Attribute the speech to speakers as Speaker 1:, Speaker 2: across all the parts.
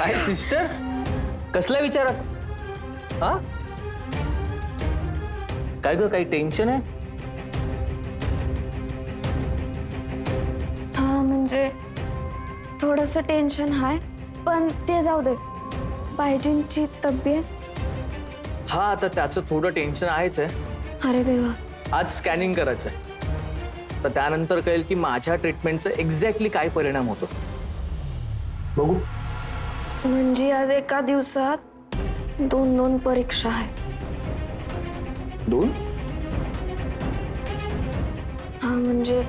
Speaker 1: काय सिस्टर, कसल्या विचारात? हा, काय ग, काही टेन्शन आहे?
Speaker 2: हा म्हणजे थोडस टेन्शन आहे, पण ते जाऊ दे. बायजींची तब्येत?
Speaker 1: हा, आता त्याचं थोडं टेन्शन आहेच आहे.
Speaker 2: अरे देवा.
Speaker 1: आज स्कॅनिंग करायचंय, तर त्यानंतर कळेल की माझ्या ट्रीटमेंटचा एक्झॅक्टली काय परिणाम होतो. बघू.
Speaker 2: म्हणजे आज एका दिवसात 2 परीक्षा आहेत?
Speaker 1: 2?
Speaker 2: हा म्हणजे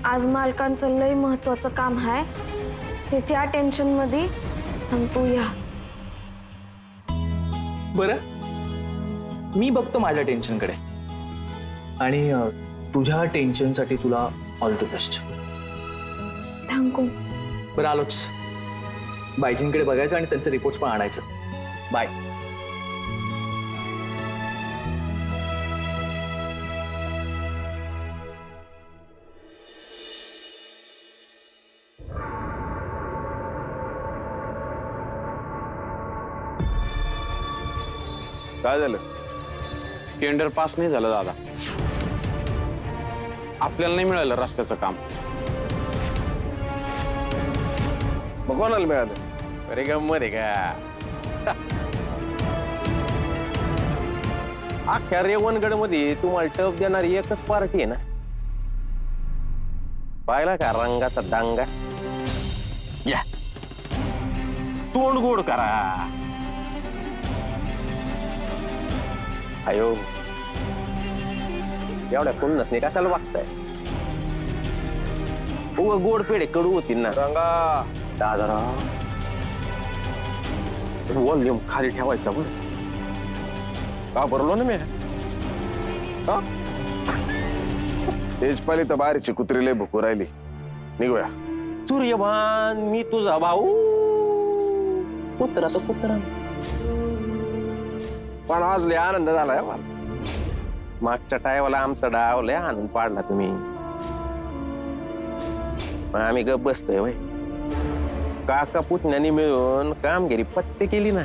Speaker 2: आज मालकांचं लय महत्वाचं काम आहे, ते त्या टेन्शन मध्ये आणि तू या.
Speaker 1: बरं, मी बघतो माझ्या टेन्शनकडे, आणि तुझ्या टेन्शनसाठी तुला ऑल द बेस्ट.
Speaker 2: थँक्यू.
Speaker 1: बरं, आलोच. बायजींकडे बघायचं आणि त्यांचे रिपोर्ट्स पण आणायचं. बाय.
Speaker 3: काय झालं? टेंडर पास नाही झालं दादा. आपल्याला नाही मिळालं रस्त्याचं काम. मग कोणाला मिळालं? अरे गंमत आहे का? अख्ख्या रेवणगड मध्ये तुम्हाला टप देणारी एकच पार्टी आहे ना. पाहिला का रंगाचा डांगा? या, तोंड गोड करा. अयो, एवढ्या खुन्नसने कशाला वागताय? गोड पेढे कडू होतील ना. रंगा दादाराव, वॉल्यूम खाली ठेवायचा बरं. का भरलो ना मी? तेच पाहिली तर बाहेरची कुत्री लय भुकू राहिली. निघूया. सूर्यभान, मी तुझा भाऊ. कुत्रा तर कुत्रा. पण आज लय आनंद झालाय मला. मागच्या टायवाला आमचा डाव लय आनंद पाडला तुम्ही. पण आम्ही गप बसतोय वय. काका पुतण्याने मिळून कामगिरी पत्ते केली ना.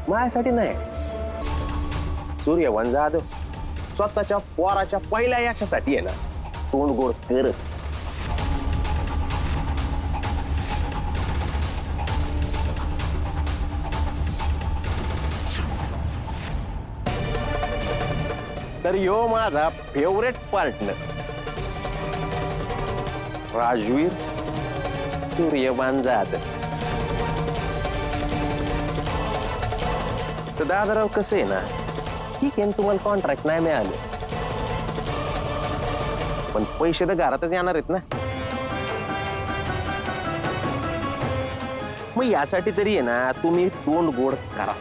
Speaker 3: माझ्यासाठी नाही, सूर्यवंश जाधव स्वतःच्या पोराच्या पहिल्या यशासाठी आहे ना. तोंड गोड करच. तर यो माझा फेवरेट पार्टनर राजवीर सूर्यवान जाधव. तर दादाराव कसं आहे ना, ठीक आहे तुम्हाला कॉन्ट्रॅक्ट नाही मिळालं, पण पैसे तर घरातच येणार आहेत ना. मग यासाठी तरी आहे ना, तुम्ही तोंड गोड करा.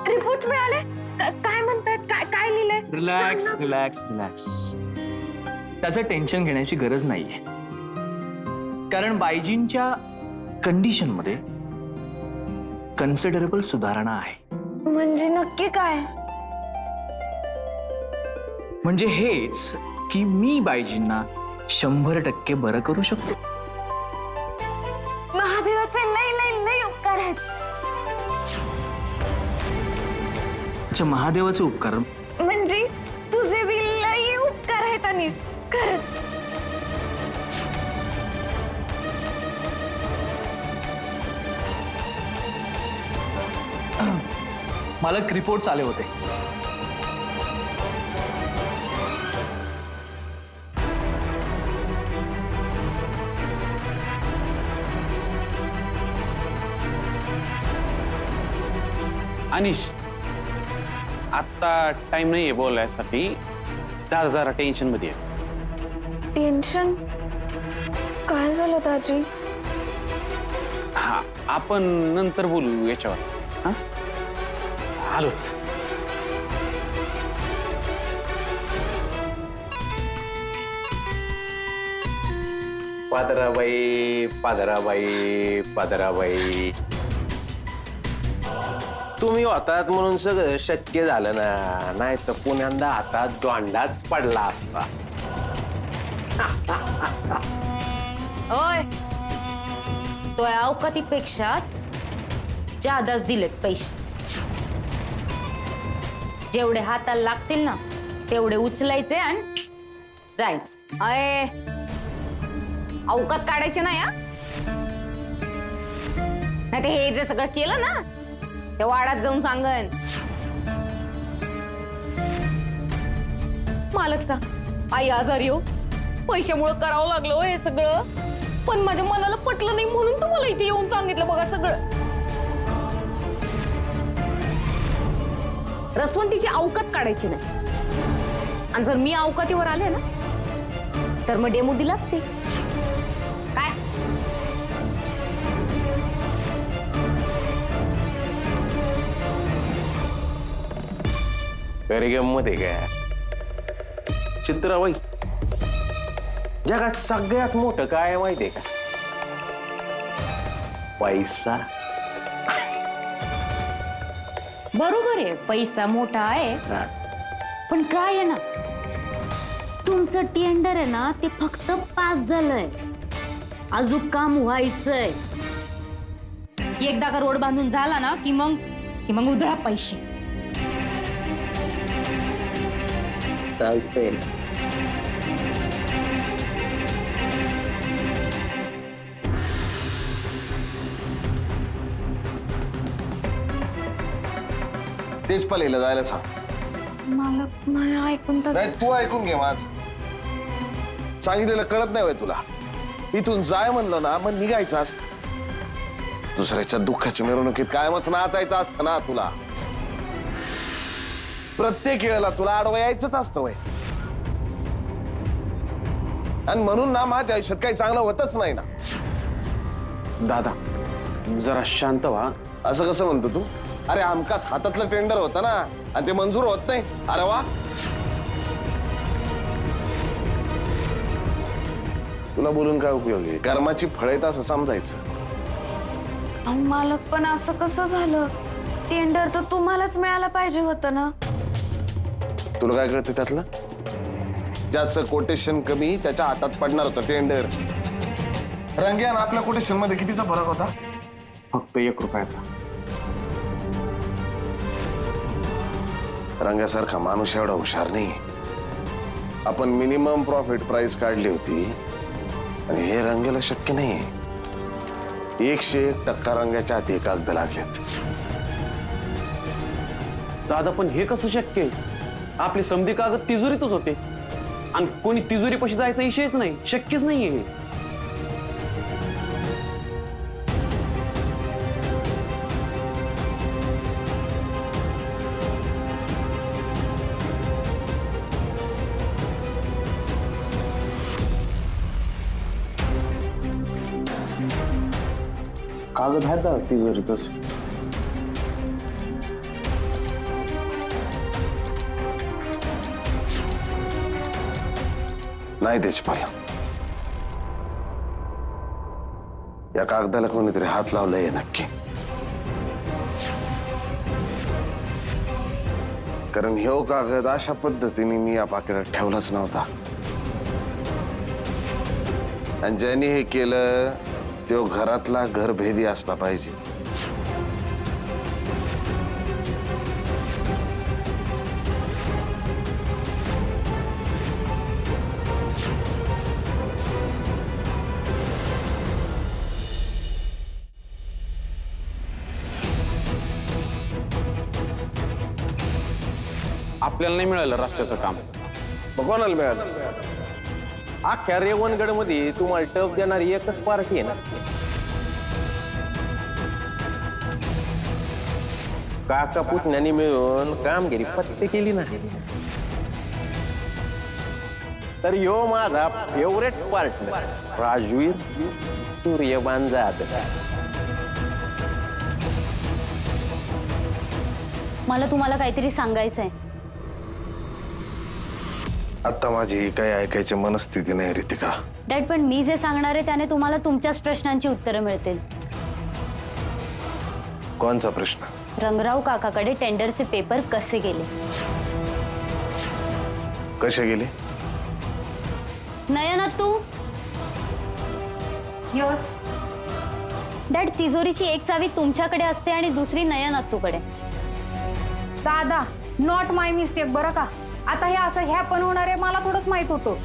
Speaker 2: रिपोर्ट मिळाले? काय म्हणतात? काय लिहिलंय?
Speaker 1: Relax relax relax. त्याचं टेन्शन घेण्याची गरज नाहीये, कारण बायजींच्या कंडिशन मध्ये कन्सिडरेबल सुधारणा आहे.
Speaker 2: म्हणजे नक्की काय?
Speaker 1: म्हणजे हेच की मी बायजींना 100% बरं करू शकतो.
Speaker 2: महादेवाचे लय लय लय उपकार आहेत.
Speaker 1: अच्छा, महादेवाचे उपकार?
Speaker 2: म्हणजे तुझे बी लय उपकार आहेत अनिश, खरंच.
Speaker 1: मालक, रिपोर्ट्स आले होते.
Speaker 3: अनिश, आता टाइम नाहीये बोलायसाठी. दादा जरा टेन्शन मध्ये आहे.
Speaker 2: टेन्शन? काय झालं दाजी?
Speaker 3: हा, आपण नंतर बोलू याच्यावर. हा, आलोच. पादराबाई पादराबाई पादराबाई, तुम्ही होतात म्हणून सगळं शक्य झालं ना, नाही तर पुण्यांदा हातात दोंडाच पडला असता.
Speaker 4: ओय, तो अवकातीपेक्षा जादाच दिलेत पैसे. जेवढे हाताला लागतील ना तेवढे उचलायचे आणि जायचं.
Speaker 5: अय, अवकात काढायचे ना या, नाही ते हे जे सगळं केलं ना ते वाड्यात जाऊन सांगन. मालक सा, आई आजारी हो, पैशामुळे करावं लागलं हो हे सगळं, पण माझ्या मनाला पटलं नाही म्हणून तुम्हाला इथे येऊन सांगितलं बघा सगळं. रसवंतीची अवकात काढायची नाही, आणि जर मी अवकातीवर आले ना तर मग डेमो दिलाच आहे. काय
Speaker 3: तरी गंमत आहे काय चित्राबाई, जगात सगळ्यात मोठं काय आहे माहितीये का? पैसा.
Speaker 4: बरोबर आहे, पैसा मोठा आहे, पण काय आहे ना, तुमचं टेंडर आहे ना ते फक्त पास झालंय, अजून काम व्हायचंय. एकदा का रोड बांधून झाला ना की मग उधळा पैसे.
Speaker 3: चालतंय. तेजपालीला जायला सांग.
Speaker 2: मालक मला ऐकून तर
Speaker 3: नाही, तू ऐकून घे माझ सांगितलेलं कळत नाही होय तुला? इथून जाय म्हणलं ना मग निघायचं असतं. दुसऱ्याच्या दुःखाची मिरवणुकीत कायमच नाचायचं असतं ना तुला. प्रत्येक वेळेला तुला आडवं यायचंच असतं वय, आणि म्हणून ना माझ्या आयुष्यात काही चांगलं होतच नाही ना.
Speaker 6: दादा जरा शांत व्हा.
Speaker 3: असं कसं म्हणतो तू? अरे आमकाच हातातलं टेंडर होतं ना, आणि ते मंजूर होत नाही. अरे वा, तुला बोलून काय उपयोग आहे? कर्माची फळ आहेत असं समजायचं.
Speaker 2: अहो, मालक पण असं कसं झालं? टेंडर तर तुम्हालाच मिळायला पाहिजे होतं ना.
Speaker 3: तुला काय कळतं त्यातलं? ज्याचं कोटेशन कमी त्याच्या हातात पडणार होतं टेंडर. रंग्या आणि आपल्या कोटेशन मध्ये कितीचा फरक होता?
Speaker 6: फक्त 1 रुपयाचा.
Speaker 3: रंग्यासारखा माणूस एवढा हुशार नाही. आपण मिनिमम प्रॉफिट प्राइस काढली होती, आणि हे रंग्याला शक्य नाही. 101% रंग्याच्या हाती कागद लागलेत.
Speaker 6: दादा पण हे कसं शक्य आहे? आपले समधी कागद तिजोरीतच होते, आणि कोणी तिजोरीपाशी जायचा विषयच नाही, शक्यच नाहीये हे. कागद आहेत दादा तिजोरीतच.
Speaker 3: नाही तेजपाल, या कागदाला कोणीतरी हात लावलाय नक्की. कारण ह्यो कागद अशा पद्धतीने मी या पाकिटात ठेवलाच नव्हता, आणि ज्याने हे केलं तो घरातला घरभेदी असला पाहिजे.
Speaker 6: आपल्याला नाही मिळालं रस्त्याचं काम.
Speaker 3: मग कोणाला मिळालं? अख्ख्या रेवणगड मध्ये तुम्हाला टप देणारी एकच पार्टी आहे ना. काका पुतण्याने मिळून कामगिरी पत्ते केली नाही. तर ह्यो माझा फेवरेट पार्टनर राजवीर सूर्यबान जाधव.
Speaker 4: मला तुम्हाला काहीतरी सांगायचंय.
Speaker 3: आता माझी काही ऐकायची मनस्थिती नाही रितिका.
Speaker 4: डॅड, पण मी जे सांगणार आहे त्याने तुम्हाला तुमच्याच प्रश्नांची उत्तरं मिळतील.
Speaker 3: कोणचा प्रश्न?
Speaker 4: रंगराव काकाकडे टेंडरचे पेपर कसे गेले?
Speaker 3: कसे गेले?
Speaker 4: नयना तू
Speaker 2: यस.
Speaker 4: डॅड, तिजोरीची एक चावी तुमच्याकडे असते आणि दुसरी नयनातूकडे.
Speaker 7: दादा, नॉट माय मिस्टेक बरं का. आता हे असं ह्या पण होणार आहे मला थोडंच माहित होतं.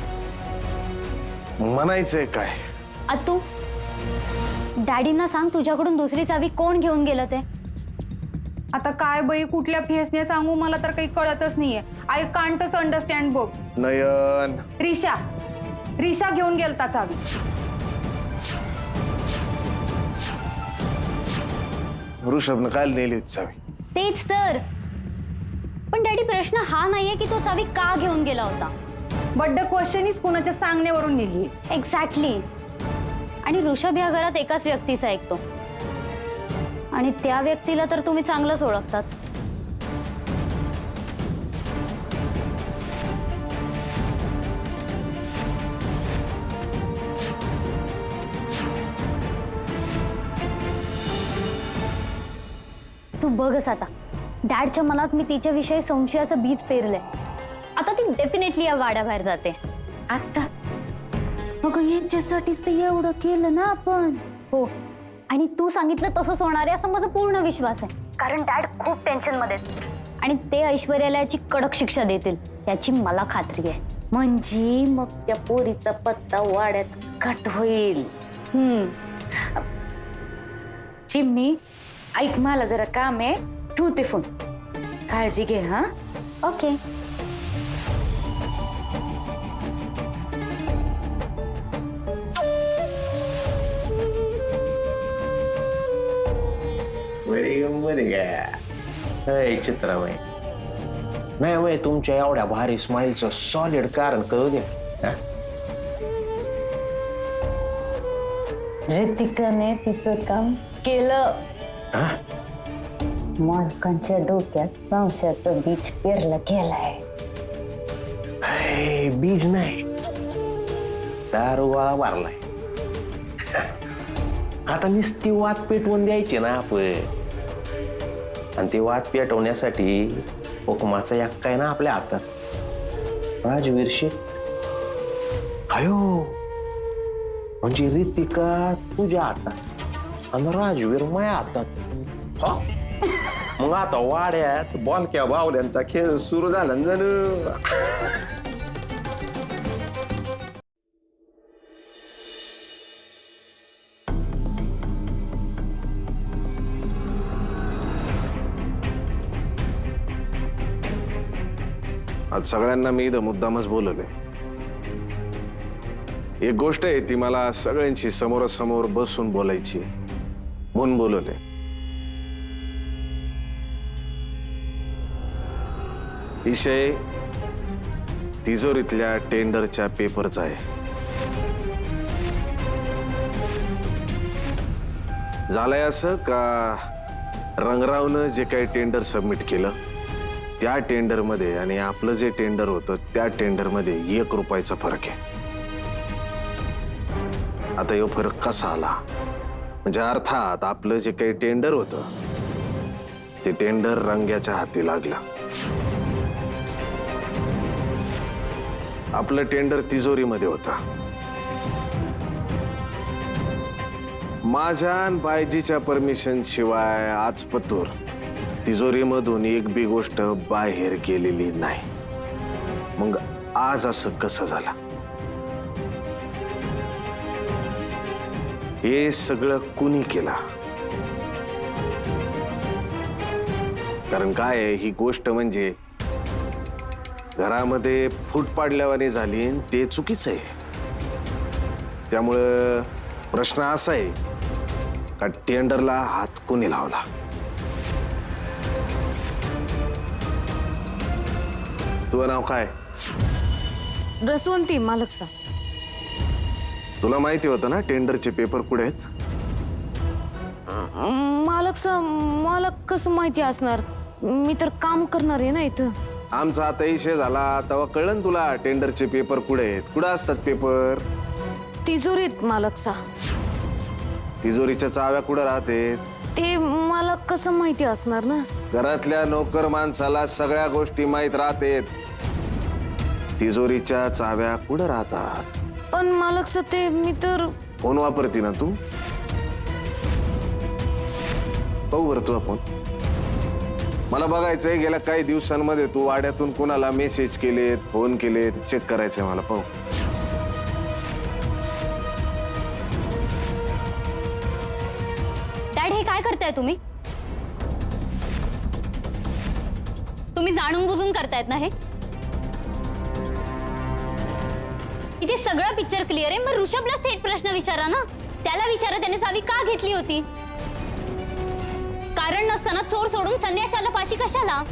Speaker 3: म्हणायचंय काय?
Speaker 4: अत्तू, डॅडींना सांग तुझ्याकडून दुसरी चावी कोण घेऊन गेलं ते.
Speaker 7: आता काय बाई कुठल्या फेसने सांगू मला तर काही कळतच नाहीये. आय कांटच अंडरस्टँड बघ.
Speaker 3: नयन,
Speaker 7: रिशा घेऊन गेलता चावी.
Speaker 3: ऋषभनं काल नेली होती चावी.
Speaker 4: तेच तर. पण डॅडी, प्रश्न हा नाहीये की तो चावी का घेऊन गेला होता.
Speaker 7: बट द क्वेश्चन इज कुणाच्या सांगण्यावरून नेली.
Speaker 4: एक्झॅक्टली. आणि ऋषभ या घरात एकाच व्यक्तीचा ऐकतो आणि त्या व्यक्तीला तर तुम्ही चांगलंच ओळखतात. तू बघच आता, डॅडच्या मनात मी तिच्याविषयी संशयाचं बीज पेरलंय. आता ती डेफिनेटली या वाड्याबाहेर जाते.
Speaker 8: आता मग यांच्यासाठीच तर एवढं केलं ना आपण.
Speaker 4: हो, आणि तू सांगितलं तसंच होणार आहे असं माझा पूर्ण विश्वास आहे. कारण डॅड खूप टेन्शन मध्ये आहेत आणि ते ऐश्वर्याला याची कडक शिक्षा देतील याची मला खात्री आहे.
Speaker 8: म्हणजे मग त्या पोरीचा पत्ता वाड्यात कट होईल. चिमणी, ऐक मला जरा काम आहे, ठेवते फोन. काळजी घे. हा,
Speaker 4: ओके.
Speaker 9: चित्राबाई, नाही वय तुमच्या एवढ्या भारी स्माईलचं सॉलिड कारण कळू दे.
Speaker 8: ऋतिकाने तिचं काम केलं. मालकांच्या डोक्यात संशयाचं बीज पेरलं गेलाय.
Speaker 9: बीज नाही, दारूवाळा मारलाय. आता नुसती वाद पेटवून द्यायची ना आपण, आणि ती वाद पेटवण्यासाठी हुकुमाचा एक काय ना आपल्या हातात. राजवीर शेठ आयो, म्हणजे ऋतिका तुझ्या हातात आणि राजवीर माझ्या हातात. हा, मग आता वाड्यात बॉलक्या बावल्यांचा खेळ सुरू झाला ना जणू.
Speaker 3: आज सगळ्यांना मी इथं मुद्दामच बोलवले. एक गोष्ट आहे ती मला सगळ्यांची समोरासमोर बसून बोलायची म्हणून बोलवले. विषय तिजोरीतल्या टेंडरच्या पेपरचा आहे. झालंय असं का रंगरावनं जे काही टेंडर सबमिट केलं त्या टेंडरमध्ये आणि आपलं जे टेंडर होतं त्या टेंडरमध्ये 1 रुपयाचा फरक आहे. आता यो फरक कसा आला? म्हणजे अर्थात आपलं जे काही टेंडर होतं ते टेंडर रंग्याच्या हाती लागलं. आपलं टेंडर तिजोरीमध्ये होतं. माझ्या आणि बायजीच्या परमिशन शिवाय आजपतूर तिजोरीमधून एक बी गोष्ट बाहेर गेलेली नाही. मग आज असं कसं झालं? हे सगळं कुणी केलं? कारण काय आहे ही गोष्ट, म्हणजे घरामध्ये फूट पाडल्यावानी झाली ते चुकीचं आहे. त्यामुळं प्रश्न असा आहे का टेंडरला हात कोणी लावला? तुझं नाव काय?
Speaker 2: रसवंती मालक सा.
Speaker 3: तुला माहिती होतं ना टेंडरचे पेपर कुठे आहेत?
Speaker 2: मालक सा, मला कसं माहिती असणार? मी तर काम करणार आहे ना इथं.
Speaker 3: आमचा आता विषय झाला तेव्हा कळलं तुला टेंडरचे पेपर कुठे आहेत. कुठं असतात पेपर?
Speaker 5: तिजोरीत मालक सा.
Speaker 3: तिजोरीच्या चाव्या कुठं राहते?
Speaker 5: ते मला कसं माहिती असणार ना.
Speaker 3: घरातल्या नोकर माणसाला सगळ्या गोष्टी माहीत राहतेत. तिजोरीच्या चाव्या कुठं राहतात?
Speaker 5: पण मालक सा ते मी तर.
Speaker 3: फोन वापरते ना तू? पाहू बरं तुझा फोन. मला बघायचंय गेल्या काही दिवसांमध्ये तू वाड्यातून कोणाला मेसेज केलेत, फोन केलेत, चेक करायचंय मला. पाहू.
Speaker 5: डॅड हे काय करताय तुम्ही? तुम्ही जाणून बुजून करतायत ना हे? इथे सगळं पिक्चर क्लिअर आहे. मग ऋषभला थेट प्रश्न विचारा ना. त्याला विचारा त्याने चावी का घेतली होती. कारण नसताना चोर सोडून संन्याशाला फाशी कशाला?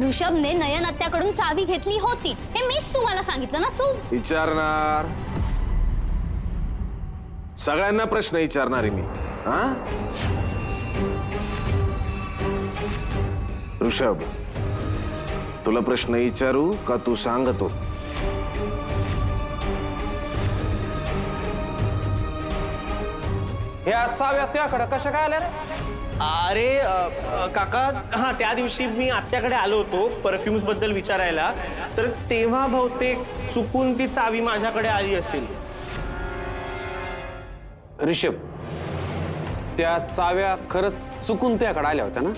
Speaker 5: ऋषभने नयन आत्याकडून चावी घेतली होती हे मीच तुम्हाला सांगितलं ना. सो
Speaker 3: विचारणार, सगळ्यांना प्रश्न विचारणार आहे मी. हा ऋषभ, तुला प्रश्न विचारू का तू सांगतो?
Speaker 6: ह्या चाव्या त्याकडे कशा काय आल्या रे?
Speaker 1: अरे काका, हा त्या दिवशी मी आत्याकडे आलो होतो परफ्युम्स बद्दल विचारायला, तर तेव्हा बहुतेक चुकून ती चावी माझ्याकडे आली असेल.
Speaker 6: ऋषभ, त्या चाव्या खरंच चुकून त्याकडे आल्या होत्या ना?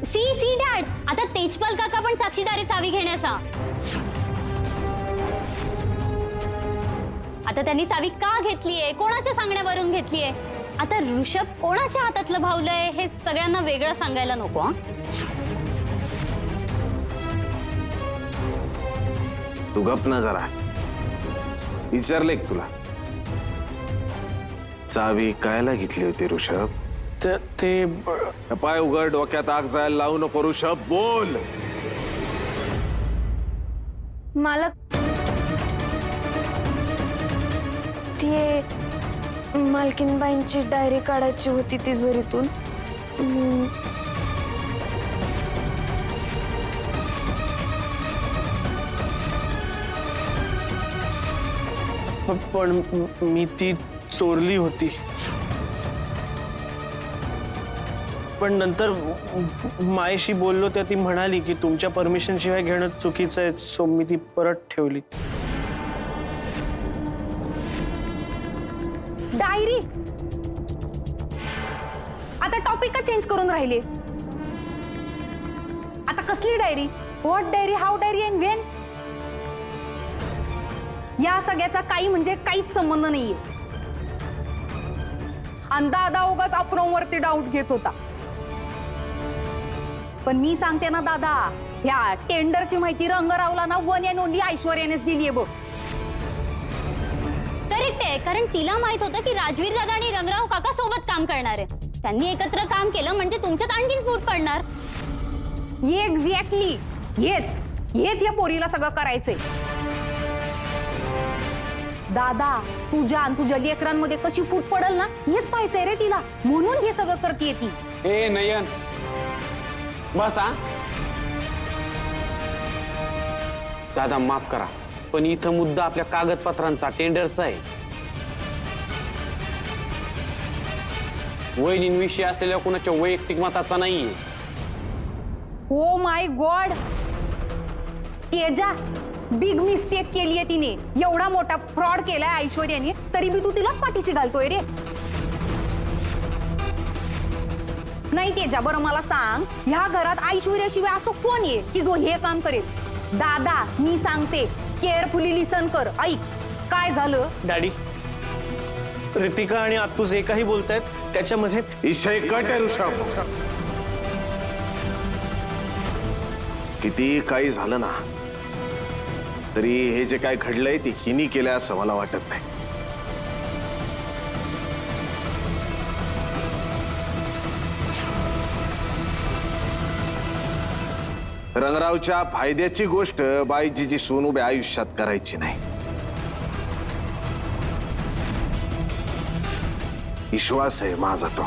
Speaker 5: सी डॅड, आता तेजपाल काका पण साक्षीदार आहे चावी घेण्याचा. आता त्यांनी चावी का घेतलीये, कोणाच्या सांगण्यावरून घेतलीये? आता ऋषभ कोणाच्या हातातलं भावलंय हे सगळ्यांना वेगळं सांगायला नको. हा
Speaker 3: तू गप ना जरा. विचारले तुला चावी कायला घेतली होती ऋषभ?
Speaker 1: ते
Speaker 3: पाय उघड, डोक्यात आग जायला लावू नको ऋषभ. बोल.
Speaker 2: मालक, ती मालकीनबाईंची डायरी काढायची होती तिजोरीतून.
Speaker 1: पण मी ती चोरली होती. पण नंतर मायेशी बोललो तर ती म्हणाली की तुमच्या परमिशन शिवाय घेणं चुकीचं आहे, सो मी ती परत ठेवली.
Speaker 7: डायरी आता टॉपिक का चेंज करून राहिले? आता कसली diary? What diary, how diary and when? या सगळ्याचा काही म्हणजे काहीच संबंध नाहीये. दादा उगाच अप्रोमवरती डाऊट घेत होता. पण मी सांगते ना दादा, ह्या टेंडरची माहिती रंगरावला ना वन अँड ओनली ऐश्वर्यानेच दिलीये बघ.
Speaker 5: करेक्ट आहे, कारण तिला माहित होतं की राजवीर दादा आणि रंगराव काका सोबत काम करणार आहे. त्यांनी एकत्र काम केलं म्हणजे तुमच्यात आणखीन फूट पडणार.
Speaker 7: एक्झॅक्टली, हेच या पोरीला सगळं करायचंय. दादा, तुझ्या आणि तुझ्या लेकरांमध्ये कशी फूट पडल ना हेच पाहायचंय रे तिला, म्हणून हे सगळं करतेय ती.
Speaker 6: ए नयन, बस. हा दादा, माफ करा, पण इथं मुद्दा आपल्या कागदपत्रांचा, टेंडरचा आहे. वैनींविषयी असलेल्या कोणाच्या वैयक्तिक मताचा नाहीये.
Speaker 7: Oh my God, Teja big mistake केली आहे तिने. एवढा मोठा फ्रॉड केलाय ऐश्वर्याने, तरी बी तू तिला पाठीशी घालतोय रे. नाही तेजा, बरं मला सांग, ह्या घरात ऐश्वर्याशिवाय असं कोण आहे की जो हे काम करेल? दादा, मी सांगते, केअरफुली लिसन कर. ऐक, काय झालं?
Speaker 1: डॅडी, रितिका आणि आत्तू जे काही बोलतायत त्याच्यामध्ये
Speaker 3: विषय कट आहे ऋषभ. किती काही झालं ना तरी हे जे काय घडलंय ते हिनी केलं असं मला वाटत नाही. रंगरावच्या फायद्याची गोष्ट बाईजीची सून उभ्या आयुष्यात करायची नाही. विश्वास आहे माझा तो.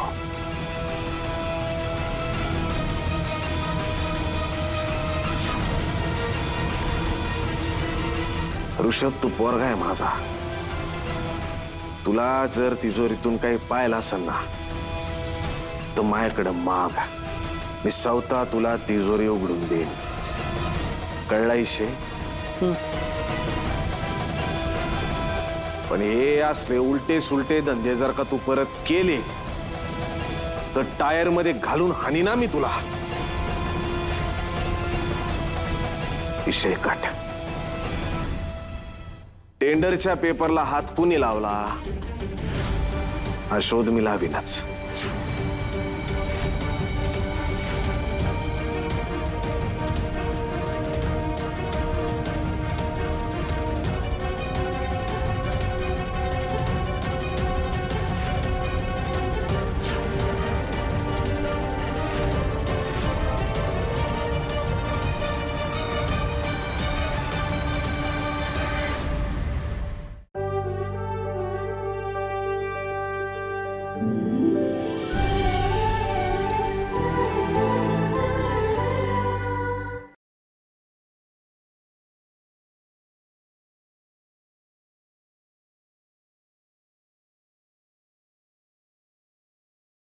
Speaker 3: ऋषभ तू पोरगा आहे माझा. तुला जर तिजोरीतून काही पाहिलं असेल ना तर माझ्याकडं माग. मी स्वतः तुला तिजोरी उघडून देईन. कळला विषय? पण हे असले उलटे सुलटे धंदे जर का तू परत केले तर टायर मध्ये घालून हानी ना मी तुला. विषय काट. टेंडरच्या पेपरला हात कुणी लावला हा शोध मी लावीनच.